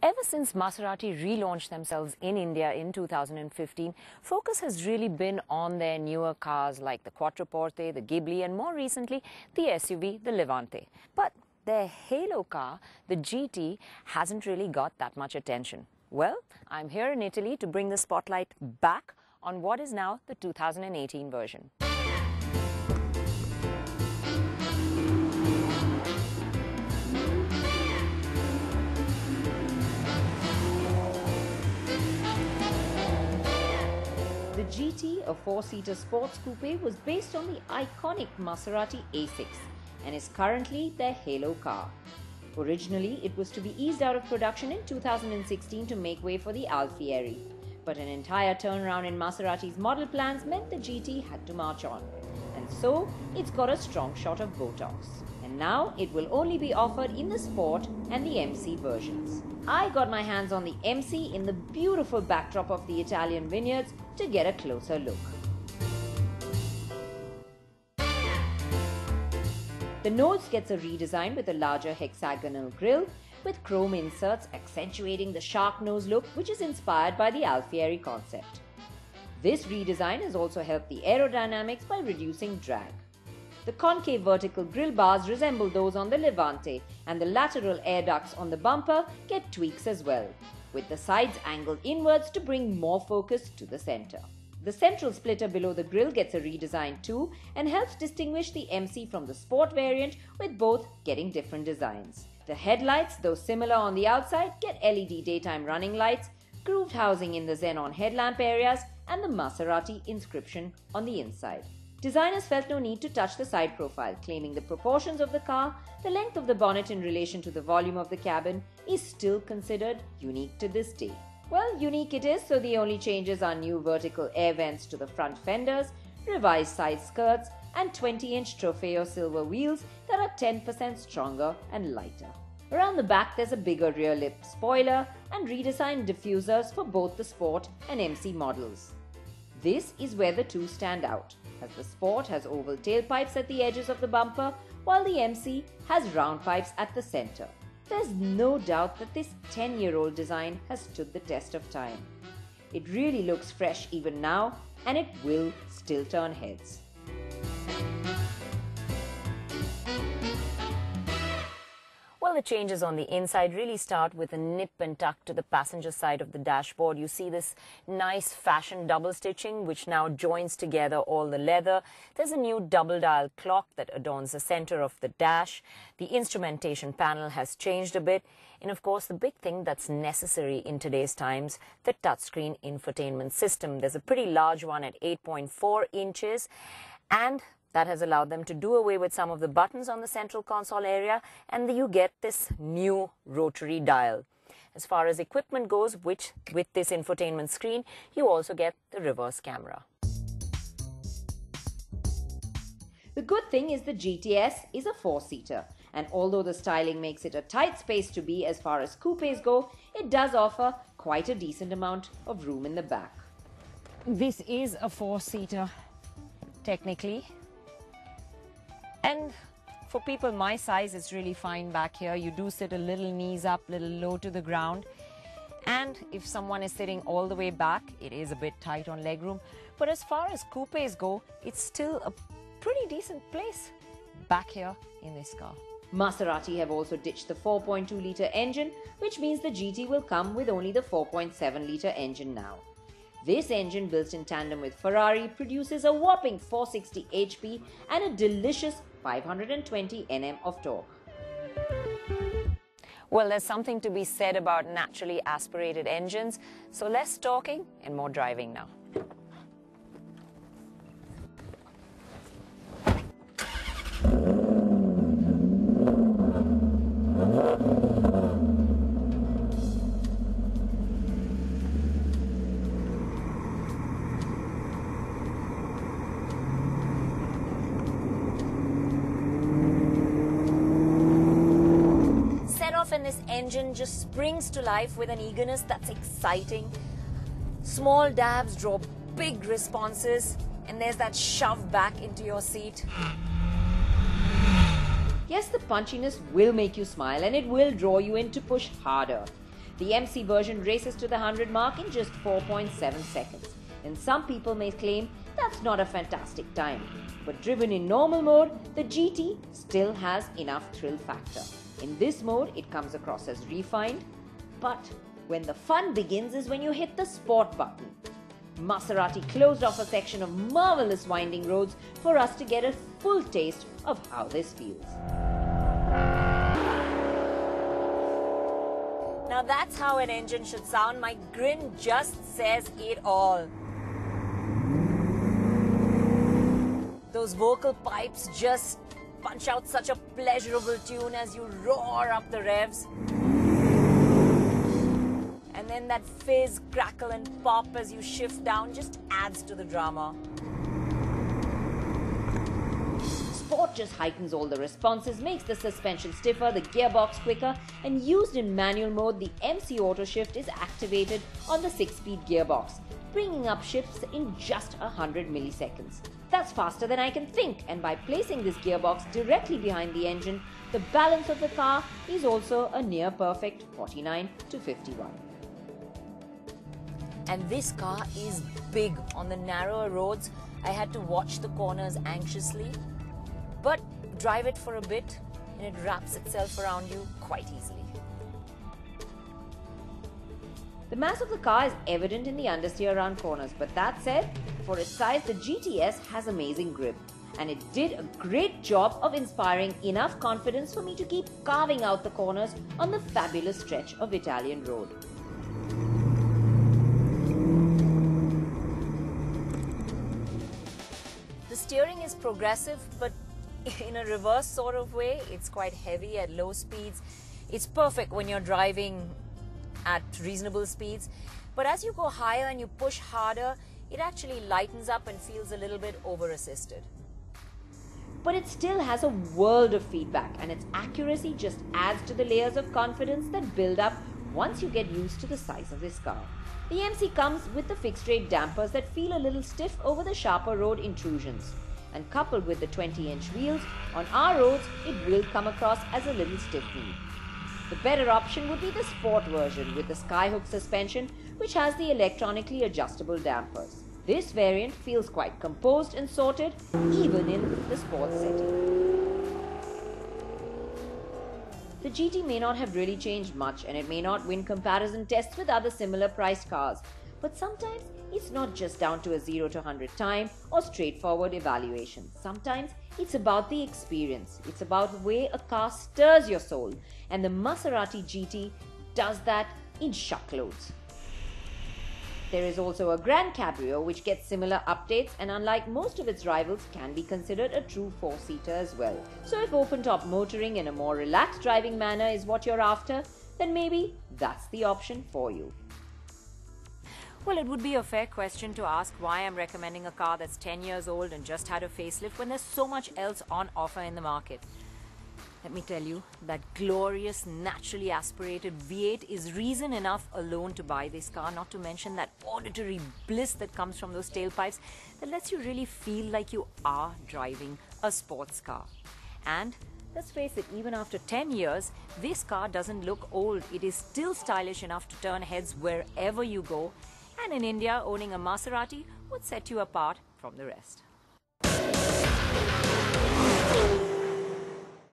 Ever since Maserati relaunched themselves in India in 2015, focus has really been on their newer cars like the Quattroporte, the Ghibli, and more recently, the SUV, the Levante. But their halo car, the GT, hasn't really got that much attention. Well, I'm here in Italy to bring the spotlight back on what is now the 2018 version. The GT, a four-seater sports coupe, was based on the iconic Maserati A6 and is currently their halo car. Originally, it was to be eased out of production in 2016 to make way for the Alfieri, but an entire turnaround in Maserati's model plans meant the GT had to march on. And so, it's got a strong shot of Botox. And now, it will only be offered in the Sport and the MC versions. I got my hands on the MC in the beautiful backdrop of the Italian vineyards to get a closer look. The nose gets a redesign with a larger hexagonal grille with chrome inserts accentuating the shark nose look, which is inspired by the Alfieri concept. This redesign has also helped the aerodynamics by reducing drag. The concave vertical grille bars resemble those on the Levante, and the lateral air ducts on the bumper get tweaks as well, with the sides angled inwards to bring more focus to the center. The central splitter below the grille gets a redesign too and helps distinguish the MC from the Sport variant, with both getting different designs. The headlights, though similar on the outside, get LED daytime running lights, grooved housing in the xenon headlamp areas, and the Maserati inscription on the inside. Designers felt no need to touch the side profile, claiming the proportions of the car, the length of the bonnet in relation to the volume of the cabin, is still considered unique to this day. Well, unique it is, so the only changes are new vertical air vents to the front fenders, revised side skirts, and 20-inch Trofeo silver wheels that are 10% stronger and lighter. Around the back, there's a bigger rear lip spoiler and redesigned diffusers for both the Sport and MC models. This is where the two stand out, as the Sport has oval tailpipes at the edges of the bumper, while the MC has round pipes at the center. There's no doubt that this 10-year-old design has stood the test of time. It really looks fresh even now, and it will still turn heads. Well, the changes on the inside really start with a nip and tuck to the passenger side of the dashboard. You see this nice fashion double stitching, which now joins together all the leather. There's a new double dial clock that adorns the center of the dash. The instrumentation panel has changed a bit. And of course, the big thing that's necessary in today's times, the touchscreen infotainment system. There's a pretty large one at 8.4 inches, and that has allowed them to do away with some of the buttons on the central console area, and you get this new rotary dial. As far as equipment goes, with this infotainment screen, you also get the reverse camera. The good thing is the GTS is a four-seater, and although the styling makes it a tight space to be as far as coupes go, it does offer quite a decent amount of room in the back. This is a four-seater, technically. And for people my size, it's really fine back here. You do sit a little knees up, little low to the ground. And if someone is sitting all the way back, it is a bit tight on legroom. But as far as coupes go, it's still a pretty decent place back here in this car. Maserati have also ditched the 4.2-litre engine, which means the GT will come with only the 4.7-litre engine now. This engine, built in tandem with Ferrari, produces a whopping 460 HP and a delicious 520 Nm of torque. Well, there's something to be said about naturally aspirated engines, so less talking and more driving now. And this engine just springs to life with an eagerness that's exciting. Small dabs draw big responses, and there's that shove back into your seat. Yes, the punchiness will make you smile and it will draw you in to push harder. The MC version races to the 100 mark in just 4.7 seconds. And some people may claim that's not a fantastic time. But driven in normal mode, the GT still has enough thrill factor. In this mode, it comes across as refined. But when the fun begins is when you hit the sport button. Maserati closed off a section of marvelous winding roads for us to get a full taste of how this feels. Now that's how an engine should sound. My grin just says it all. Those vocal pipes just punch out such a pleasurable tune as you roar up the revs. And then that fizz, crackle and pop as you shift down just adds to the drama. Sport just heightens all the responses, makes the suspension stiffer, the gearbox quicker, and used in manual mode, the MC Auto Shift is activated on the 6-speed gearbox, bringing up shifts in just 100 milliseconds. That's faster than I can think, and by placing this gearbox directly behind the engine, the balance of the car is also a near perfect 49 to 51. And this car is big. On the narrower roads, I had to watch the corners anxiously. But drive it for a bit and it wraps itself around you quite easily. The mass of the car is evident in the understeer around corners, but that said, for its size, the GTS has amazing grip. And it did a great job of inspiring enough confidence for me to keep carving out the corners on the fabulous stretch of Italian road. The steering is progressive, but in a reverse sort of way. It's quite heavy at low speeds. It's perfect when you're driving at reasonable speeds. But as you go higher and you push harder, it actually lightens up and feels a little bit over-assisted. But it still has a world of feedback, and its accuracy just adds to the layers of confidence that build up once you get used to the size of this car. The MC comes with the fixed-rate dampers that feel a little stiff over the sharper road intrusions. And coupled with the 20-inch wheels, on our roads, it will come across as a little stiff-kneed. The better option would be the sport version with the skyhook suspension, which has the electronically adjustable dampers. This variant feels quite composed and sorted, even in the sport setting. The GT may not have really changed much, and it may not win comparison tests with other similar priced cars, but sometimes it's not just down to a 0 to 100 time or straightforward evaluation. Sometimes it's about the experience. It's about the way a car stirs your soul, and the Maserati GT does that in shuckloads. There is also a Grand Cabrio which gets similar updates, and unlike most of its rivals, can be considered a true 4-seater as well. So if open-top motoring in a more relaxed driving manner is what you're after, then maybe that's the option for you. Well, it would be a fair question to ask why I'm recommending a car that's 10 years old and just had a facelift when there's so much else on offer in the market. Let me tell you, that glorious, naturally aspirated V8 is reason enough alone to buy this car, not to mention that auditory bliss that comes from those tailpipes that lets you really feel like you are driving a sports car. And let's face it, even after 10 years, this car doesn't look old. It is still stylish enough to turn heads wherever you go. And in India, owning a Maserati would set you apart from the rest.